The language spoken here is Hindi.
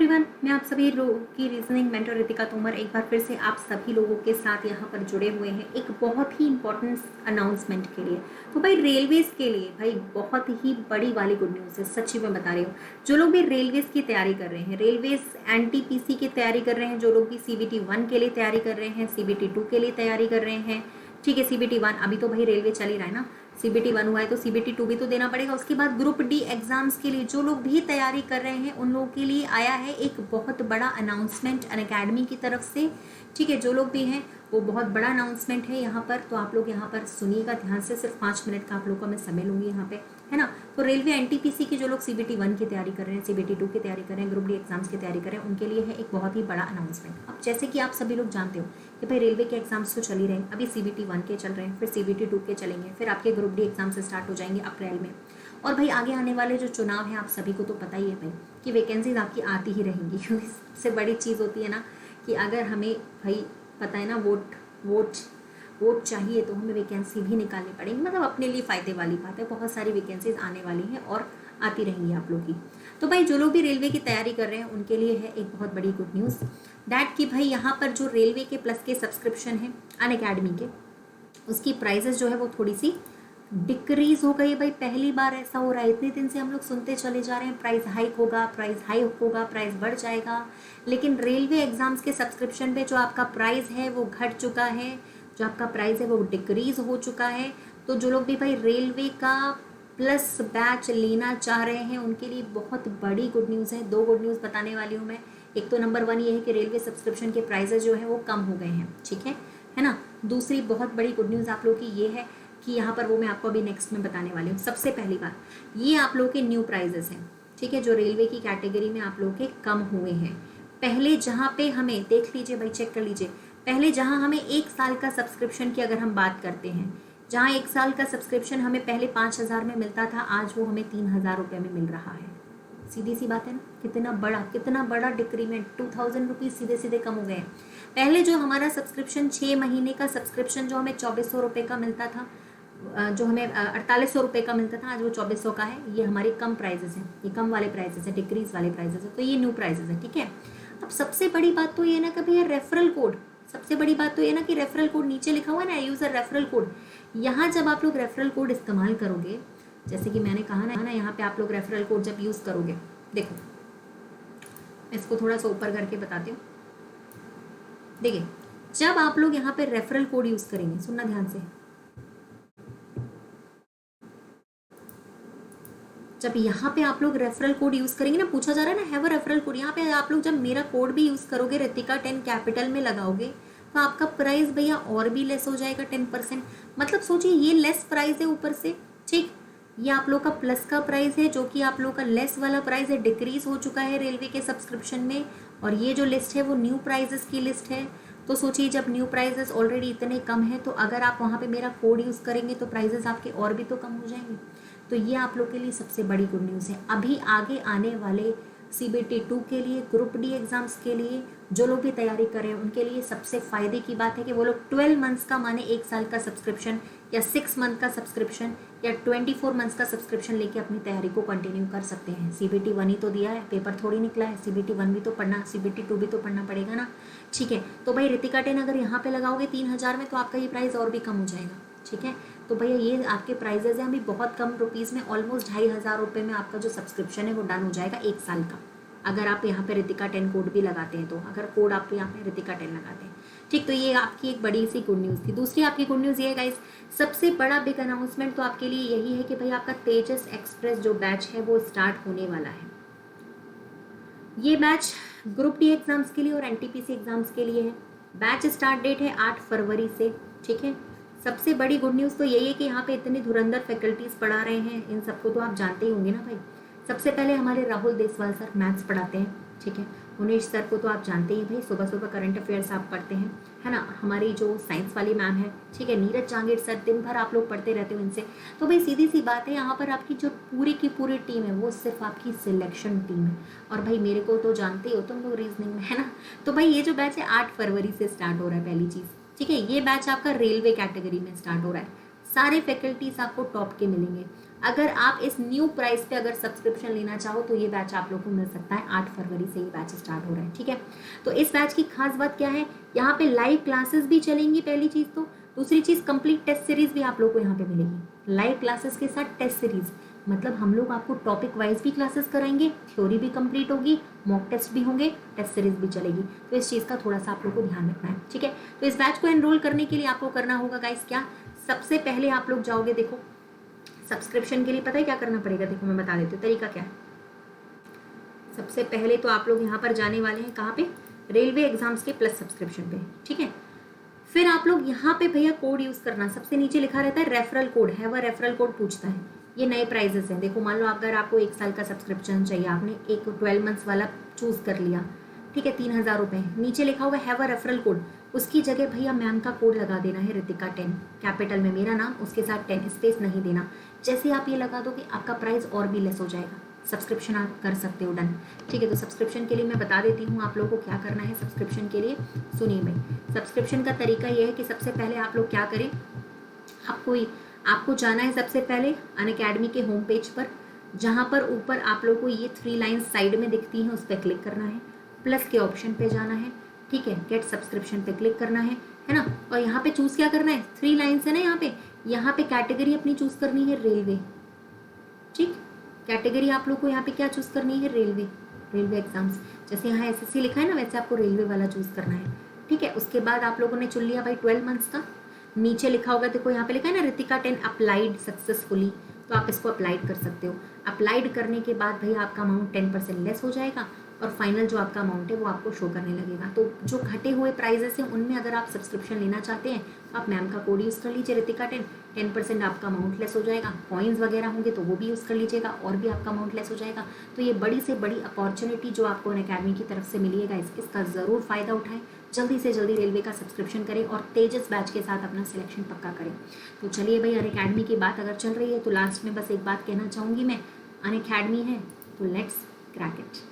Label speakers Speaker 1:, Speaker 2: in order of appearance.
Speaker 1: एवरीवन, मैं आप सभी लोगों की रीजनिंग मेंटर रितिका तोमर एक बार फिर से आप सभी लोगों के साथ यहाँ पर जुड़े हुए हैं एक बहुत ही इंपॉर्टेंट अनाउंसमेंट के लिए। तो भाई रेलवेज के लिए भाई बहुत ही बड़ी वाली गुड न्यूज़ है, सच्ची में बता रही हूँ। जो लोग भी रेलवेज की तैयारी कर रहे हैं, रेलवेज एनटीपीसी की तैयारी कर रहे हैं, जो लोग भी सीबीटी 1 के लिए तैयारी कर रहे हैं, सीबीटी 2 के लिए तैयारी कर रहे हैं, ठीक है। सीबीटी 1 अभी तो भाई रेलवे चल ही रहा है ना, सीबीटी 1 हुआ है तो सीबीटी 2 भी तो देना पड़ेगा। उसके बाद ग्रुप डी एग्जाम्स के लिए जो लोग भी तैयारी कर रहे हैं उन लोगों के लिए आया है एक बहुत बड़ा अनाउंसमेंट अनअकैडमी की तरफ से, ठीक है। जो लोग भी हैं वो बहुत बड़ा अनाउंसमेंट है यहाँ पर, तो आप लोग यहाँ पर सुनिएगा ध्यान से। सिर्फ 5 मिनट का आप लोग का मैं समय लूंगी यहाँ पे, है ना। तो रेलवे एनटीपीसी के जो लोग सीबीटी 1 की तैयारी कर रहे हैं, सीबीटी 2 की तैयारी कर रहे हैं, ग्रुप डी एग्जाम्स की तैयारी कर रहे हैं, उनके लिए है एक बहुत ही बड़ा अनाउंसमेंट। अब जैसे कि आप सभी लोग जानते हो कि भाई रेलवे के एग्जाम्स तो चल ही रहे हैं, अभी सीबीटी 1 के चल रहे हैं, फिर सीबीटी 2 के चलेंगे, फिर आपके ग्रुप डी एग्जाम्स स्टार्ट हो जाएंगे अप्रैल में। और भाई आगे आने वाले जो चुनाव है आप सभी को तो पता ही है भाई कि वैकेंसीज आपकी आती ही रहेंगी, क्योंकि सबसे बड़ी चीज़ होती है ना कि अगर हमें भाई पता है ना वोट चाहिए तो हमें वैकेंसी भी निकालनी पड़ेगी। मतलब अपने लिए फ़ायदे वाली बात है, बहुत सारी वैकेंसीज आने वाली हैं और आती रहेंगी आप लोग की। तो भाई जो लोग भी रेलवे की तैयारी कर रहे हैं उनके लिए है एक बहुत बड़ी गुड न्यूज़ दैट कि भाई यहाँ पर जो रेलवे के प्लस के सब्सक्रिप्शन है अनअकैडमी के, उसकी प्राइजेस जो है वो थोड़ी सी डिक्रीज हो गई। भाई पहली बार ऐसा हो रहा है, इतने दिन से हम लोग सुनते चले जा रहे हैं प्राइस हाइक होगा, प्राइस हाइक होगा, प्राइस बढ़ जाएगा, लेकिन रेलवे एग्जाम्स के सब्सक्रिप्शन पे जो आपका प्राइस है वो घट चुका है, जो आपका प्राइस है वो डिक्रीज हो चुका है। तो जो लोग भी भाई रेलवे का प्लस बैच लेना चाह रहे हैं उनके लिए बहुत बड़ी गुड न्यूज़ है। 2 गुड न्यूज़ बताने वाली हूँ मैं। एक तो नंबर 1 ये है कि रेलवे सब्सक्रिप्शन के प्राइजेस जो है वो कम हो गए हैं, ठीक है ना। दूसरी बहुत बड़ी गुड न्यूज़ आप लोग की ये है कि यहाँ पर वो मैं आपको अभी नेक्स्ट में बताने वाली हूँ। सबसे पहली बात ये आप लोग के न्यू प्राइजेस हैं, ठीक है, जो रेलवे की कैटेगरी में आप लोग के कम हुए हैं। पहले जहाँ पे हमें देख लीजिए भाई, चेक कर लीजिए, पहले जहाँ हमें 1 साल का सब्सक्रिप्शन की अगर हम बात करते हैं, जहाँ 1 साल का सब्सक्रिप्शन हमें पहले 5,000 में मिलता था, आज वो हमें 3,000 रुपये में मिल रहा है। सीधी सी बात है ना, कितना बड़ा डिक्रीमेंट, 2,000 रुपीज़ सीधे सीधे कम हो गए हैं। पहले जो हमारा सब्सक्रिप्शन 6 महीने का सब्सक्रिप्शन जो हमें 2,400 रुपये का मिलता था, जो हमें 4,800 रुपये का मिलता था, आज वो 2,400 का है। ये हमारे कम प्राइजेस हैं, ये कम वाले प्राइजेस हैं, डिक्रीज वाले प्राइजेस हैं, तो ये न्यू प्राइजेस है, ठीक है। अब सबसे बड़ी बात तो ये ना कि भैया रेफरल कोड, सबसे बड़ी बात तो ये ना कि रेफरल कोड नीचे लिखा हुआ है ना, यूज़र रेफरल कोड। यहाँ जब आप लोग रेफरल कोड इस्तेमाल करोगे, जैसे कि मैंने कहा ना यहाँ पे आप लोग रेफरल कोड जब यूज़ करोगे, देखो मैं इसको थोड़ा सा ऊपर करके बताती हूँ। देखिए जब आप लोग यहाँ पे रेफरल कोड यूज़ करेंगे, सुनना ध्यान से, जब यहाँ पे आप लोग रेफरल कोड यूज़ करेंगे ना, पूछा जा रहा है ना हैव अ रेफरल कोड, यहाँ पे आप लोग जब मेरा कोड भी यूज़ करोगे, रितिका 10 कैपिटल में लगाओगे, तो आपका प्राइस भैया और भी लेस हो जाएगा 10%। मतलब सोचिए ये लेस प्राइस है ऊपर से, ठीक। ये आप लोग का प्लस का प्राइस है, जो कि आप लोग का लेस वाला प्राइस है, डिक्रीज हो चुका है रेलवे के सब्सक्रिप्शन में। और ये जो लिस्ट है वो न्यू प्राइजेस की लिस्ट है। तो सोचिए जब न्यू प्राइजेस ऑलरेडी इतने कम है, तो अगर आप वहाँ पे मेरा कोड यूज़ करेंगे तो प्राइजेस आपके और भी तो कम हो जाएंगे। तो ये आप लोग के लिए सबसे बड़ी गुड न्यूज़ है। अभी आगे आने वाले सीबीटी 2 के लिए, ग्रुप डी एग्जाम्स के लिए जो लोग भी तैयारी कर रहे हैं उनके लिए सबसे फ़ायदे की बात है कि वो लोग 12 मंथ्स का, माने 1 साल का सब्सक्रिप्शन, या 6 मंथ का सब्सक्रिप्शन, या 24 मंथ्स का सब्सक्रिप्शन लेके अपनी तैयारी को कंटिन्यू कर सकते हैं। सीबीटी 1 ही तो दिया है, पेपर थोड़ी निकला है, सीबीटी 1 भी तो पढ़ना, सीबीटी 2 भी तो पढ़ना पड़ेगा ना, ठीक है। तो भाई रितिका 10 अगर यहाँ पे लगाओगे 3,000 में, तो आपका ये प्राइस और भी कम हो जाएगा, ठीक है। तो भैया ये आपके प्राइजेज हैं अभी बहुत कम रुपीज़ में, ऑलमोस्ट 2,500 रुपये में आपका जो सब्सक्रिप्शन है वो डन हो जाएगा 1 साल का, अगर आप यहाँ पे रितिका 10 कोड भी लगाते हैं तो, अगर कोड आप यहाँ पे रितिका 10 लगाते हैं, ठीक। तो ये आपकी एक बड़ी सी गुड न्यूज़ थी। दूसरी आपकी गुड न्यूज़ ये है गाइस, सबसे बड़ा बिग अनाउंसमेंट तो आपके लिए यही है कि भाई आपका तेजस एक्सप्रेस जो बैच है वो स्टार्ट होने वाला है। ये बैच ग्रुप डी एग्जाम्स के लिए और एनटीपीसी एग्जाम्स के लिए है। बैच स्टार्ट डेट है 8 फरवरी से, ठीक है। सबसे बड़ी गुड न्यूज़ तो यही है कि यहाँ पे इतने धुरंधर फैकल्टीज़ पढ़ा रहे हैं, इन सबको तो आप जानते ही होंगे ना भाई। सबसे पहले हमारे राहुल देसवाल सर मैथ्स पढ़ाते हैं, ठीक है। उमेश सर को तो आप जानते ही भाई, सुबह सुबह करंट अफेयर्स आप पढ़ते हैं, है ना। हमारी जो साइंस वाली मैम है, ठीक है, नीरज जांगीर सर, दिन भर आप लोग पढ़ते रहते हो इनसे। तो भाई सीधी सी बात है, यहाँ पर आपकी जो पूरी की पूरी टीम है वो सिर्फ आपकी सिलेक्शन टीम है। और भाई मेरे को तो जानते हो तुम लोग रीजनिंग में, है ना। तो भाई ये जो बैच है 8 फरवरी से स्टार्ट हो रहा है, पहली चीज़, ठीक है। ये बैच आपका रेलवे कैटेगरी में स्टार्ट हो रहा है। सारे फैकल्टीज आपको टॉप के मिलेंगे। अगर आप इस न्यू प्राइस पे अगर सब्सक्रिप्शन लेना चाहो तो ये बैच आप लोग को मिल सकता है। 8 फरवरी से ये बैच स्टार्ट हो रहा है, ठीक है। तो इस बैच की खास बात क्या है, यहाँ पे लाइव क्लासेस भी चलेंगी, पहली चीज तो। दूसरी चीज कंप्लीट टेस्ट सीरीज भी आप लोग को यहाँ पे मिलेगी, लाइव क्लासेस के साथ टेस्ट सीरीज। मतलब हम लोग आपको टॉपिक वाइज भी क्लासेस कराएंगे, थ्योरी भी कंप्लीट होगी, मॉक टेस्ट भी होंगे, टेस्ट सीरीज भी चलेगी। तो इस चीज़ का थोड़ा सा आप लोग को ध्यान रखना है, ठीक है। तो इस बैच को एनरोल करने के लिए आपको करना होगा गाइस क्या, सबसे पहले आप लोग जाओगे, देखो सब्सक्रिप्शन के लिए पता है क्या करना पड़ेगा, देखो मैं बता देती हूँ तरीका क्या है। सबसे पहले तो आप लोग यहाँ पर जाने वाले हैं कहाँ पे, रेलवे एग्जाम्स के प्लस सब्सक्रिप्शन पे, ठीक है। फिर आप लोग यहाँ पे भैया कोड यूज करना, सबसे नीचे लिखा रहता है रेफरल कोड है, वह रेफरल कोड पूछता है। ये नए प्राइजेस हैं, देखो मान लो अगर आपको 1 साल का सब्सक्रिप्शन चाहिए, आपने एक 12 मंथ्स वाला चूज कर लिया, ठीक है, 3000 रुपये, नीचे लिखा हुआ है वह रेफरल कोड, उसकी जगह भैया मैम का कोड लगा देना है, रितिका 10 कैपिटल में मेरा नाम, उसके साथ 10 स्पेस नहीं देना। जैसे आप ये लगा दो कि आपका प्राइस और भी लेस हो जाएगा, सब्सक्रिप्शन आप कर सकते हो, डन, ठीक है। तो सब्सक्रिप्शन के लिए मैं बता देती हूँ आप लोगों को क्या करना है। सब्सक्रिप्शन के लिए सुनिए भाई, सब्सक्रिप्शन का तरीका ये है कि सबसे पहले आप लोग क्या करें, आपको जाना है सबसे पहले अनअकैडमी के होम पेज पर, जहाँ पर ऊपर आप लोग को ये 3 लाइन्स साइड में दिखती हैं, उस पर क्लिक करना है, प्लस के ऑप्शन पे जाना है, ठीक है, गेट सब्सक्रिप्शन पे क्लिक करना है ना। और यहाँ पे चूज क्या करना है, 3 लाइन्स है ना यहाँ पे कैटेगरी अपनी चूज करनी है रेलवे, ठीक, कैटेगरी आप लोग को यहाँ पे क्या चूज करनी है, रेलवे एग्जाम्स। जैसे यहाँ एसएससी लिखा है ना, वैसे आपको रेलवे वाला चूज करना है, ठीक है। उसके बाद आप लोगों ने चुन लिया भाई 12 मंथ्स का, नीचे लिखा होगा, देखो यहाँ पे लिखा है ना रितिका 10 अप्लाइड सक्सेसफुली, तो आप इसको अप्लाइड कर सकते हो। अप्लाइड करने के बाद भैया आपका अमाउंट 10% लेस हो जाएगा, और फाइनल जो आपका अमाउंट है वो आपको शो करने लगेगा। तो जो घटे हुए प्राइजेस हैं उनमें अगर आप सब्सक्रिप्शन लेना चाहते हैं तो आप मैम का कोड यूज़ कर लीजिए, रितिका 10% आपका अमाउंट लेस हो जाएगा, कॉइन्स वगैरह होंगे तो वो भी यूज़ कर लीजिएगा, और भी आपका अमाउंट लेस हो जाएगा। तो ये बड़ी से बड़ी अपॉर्चुनिटी जो आपको अनअकैडमी की तरफ से मिली है, इसका ज़रूर फ़ायदा उठाएं, जल्दी से जल्दी रेलवे का सब्सक्रिप्शन करें और तेजस बैच के साथ अपना सिलेक्शन पक्का करें। तो चलिए भाई, अनअकैडमी की बात अगर चल रही है तो लास्ट में बस एक बात कहना चाहूँगी मैं, अनअकैडमी है तो लेट्स क्रैक इट।